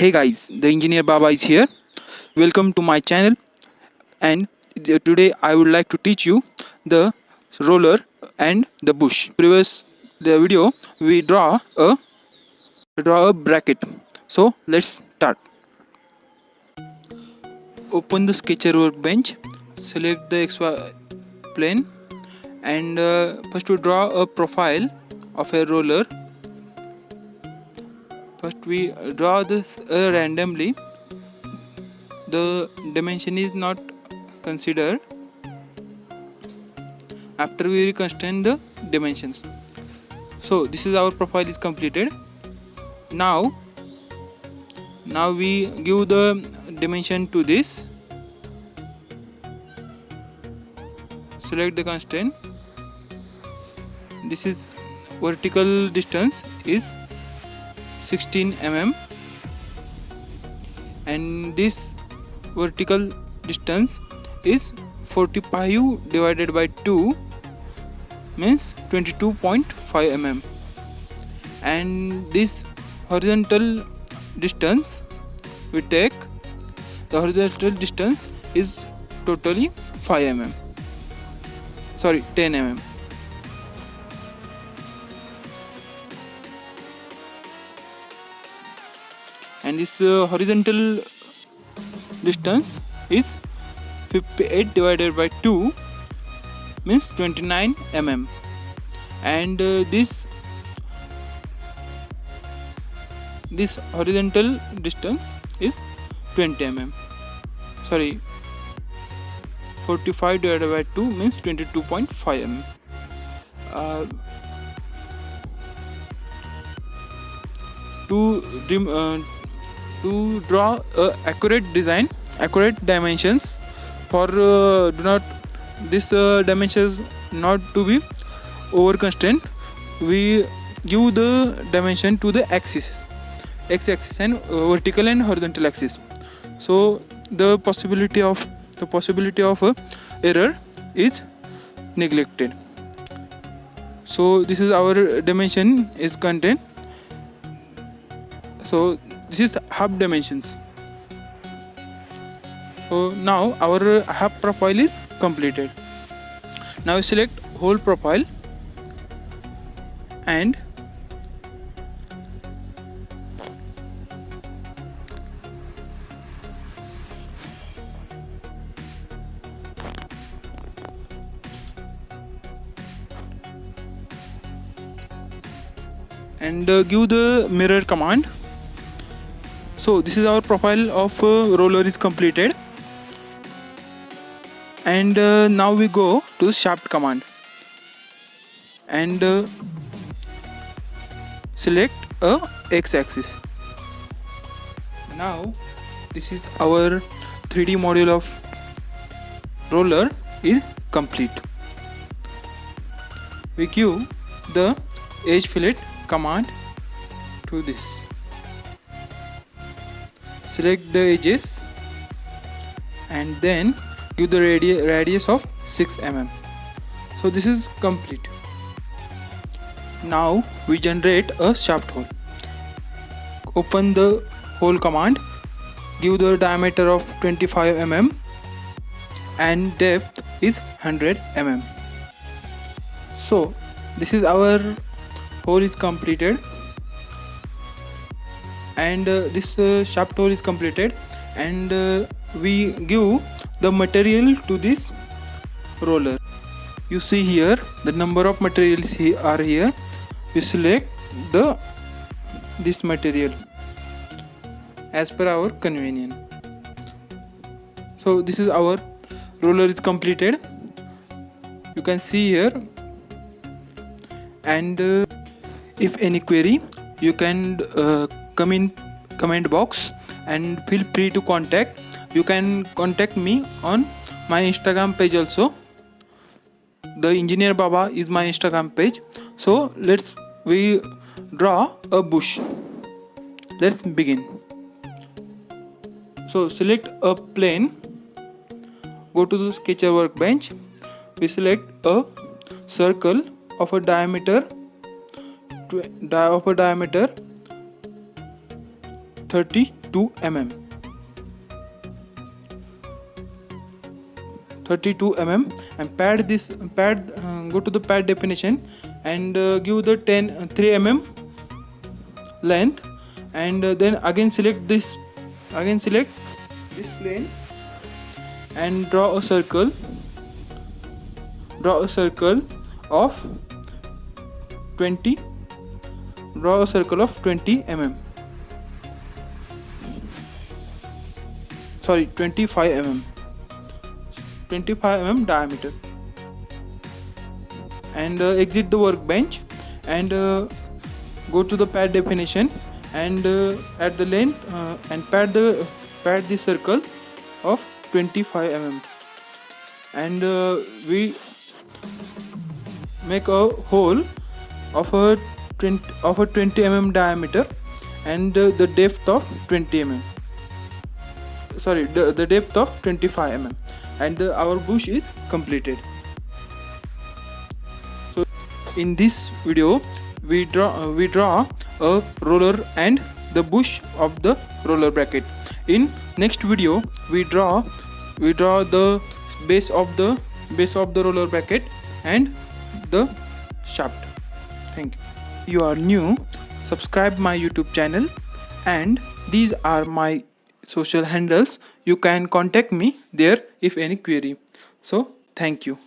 Hey guys, the engineer Baba is here. Welcome to my channel, and today I would like to teach you the roller and the bush. Previous the video we draw a bracket. So let's start. Open the sketcher workbench, select the XY plane, and first to draw a profile of a roller. First we draw this randomly. The dimension is not considered. After we reconstruct the dimensions. So this is our profile is completed. Now we give the dimension to this. Select the constraint. This is vertical distance is 16 mm, and this vertical distance is 45 divided by 2 means 22.5 mm, and this horizontal distance we take, the horizontal distance is totally 5 mm, sorry 10 mm. And this horizontal distance is 58 divided by 2 means 29 mm, and this horizontal distance is 20 mm, sorry 45 divided by 2 means 22.5 mm. To draw accurate dimensions for this dimensions not to be over constrained, we give the dimension to the x-axis and vertical and horizontal axis. So the possibility of error is neglected. So this is our dimension is contained. So this is half dimensions. So now our half profile is completed. Now select whole profile and give the mirror command. So this is our profile of roller is completed, and now we go to shaft command and select a x-axis. Now this is our 3D model of roller is complete. We give the edge fillet command to this. Select the edges and then give the radius of 6 mm. So this is complete. Now we generate a shaft hole. Open the hole command, give the diameter of 25 mm and depth is 100 mm. So this is our hole is completed, and this shaft hole is completed, and we give the material to this roller. You see here the number of materials are here. We select this material as per our convenience. So this is our roller is completed. You can see here, and if any query you can come in comment box and feel free to contact. You can contact me on my Instagram page also. The engineer Baba is my Instagram page. So we draw a bush. Let's begin. So select a plane, go to the sketcher workbench. We select a circle of a diameter 32 mm. 32 mm, and go to the pad definition and give the 3 mm length, and then again select this plane and draw a circle of 20 mm, sorry, 25 mm diameter, and exit the workbench and go to the pad definition and add the length and pad the circle of 25 mm, and we make a hole of a 20 mm diameter and the depth of 20 mm, sorry, the depth of 25 mm, and our bush is completed. So in this video we draw a roller and the bush of the roller bracket. In next video we draw the base of the roller bracket and the shaft. Thank you. You are new, subscribe my YouTube channel, and these are my social handles. You can contact me there if any query. So thank you.